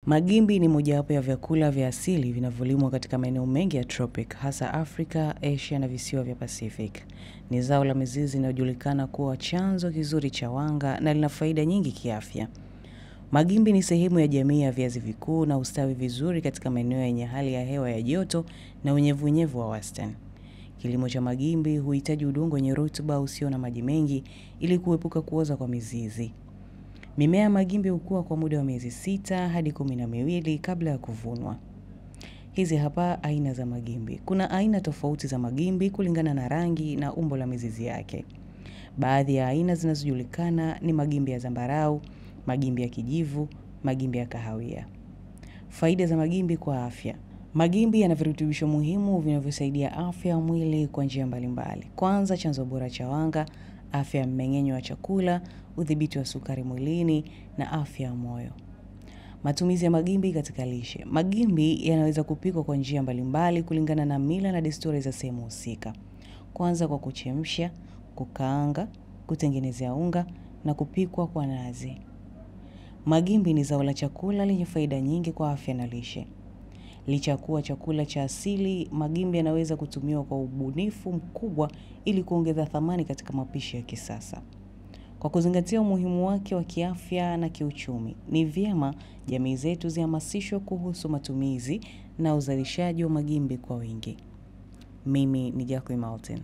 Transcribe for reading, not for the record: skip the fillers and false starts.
Magimbi ni mojawapo ya vyakula vya asili vinavyolimwa katika maeneo mengi ya tropic, hasa Afrika, Asia na visiwa vya Pacific. Ni zao la mizizi linalojulikana kuwa chanzo kizuri cha wanga na lina faida nyingi kiafya. Magimbi ni sehemu ya jamii ya viazi vikuu na ustawi vizuri katika maeneo yenye hali ya hewa ya joto na unyevunyevu wa wastani. Kilimo cha magimbi huhitaji udongo wenye rutuba usio na maji mengi ili kuepuka kuoza kwa mizizi. Mimea ya magimbi hukua kwa muda wa miezi 6 hadi 12 kabla ya kuvunwa. Hizi hapa aina za magimbi. Kuna aina tofauti za magimbi kulingana na rangi na umbo la mizizi yake. Baadhi ya aina zinazojulikana ni magimbi ya zambarau, magimbi ya kijivu, magimbi ya kahawia. Faida za magimbi kwa afya. Magimbi yana virutubisho muhimu vinavyosaidia afya ya mwili kwa njia mbalimbali. Kwanza, chanzo bora cha wanga, afya ya mmeng'enyo wa chakula, udhibiti wa sukari mwilini na afya ya moyo. Matumizi ya magimbi katika lishe. Magimbi yanaweza kupikwa kwa njia mbalimbali kulingana na mila na desturi za sehemu husika. Kwanza kwa kuchemsha, kukaanga, kutengenezea unga na kupikwa kwa nazi. Magimbi ni zao la chakula lenye faida nyingi kwa afya na lishe. Licha ya kuwa chakula cha asili, magimbi yanaweza kutumiwa kwa ubunifu mkubwa ili kuongeza thamani katika mapishi ya kisasa. Kwa kuzingatia umuhimu wake wa kiafya na kiuchumi, ni vyema jamii zetu zihamasishwe kuhusu matumizi na uzalishaji wa magimbi kwa wingi. Mimi ni Jacqueline Martin.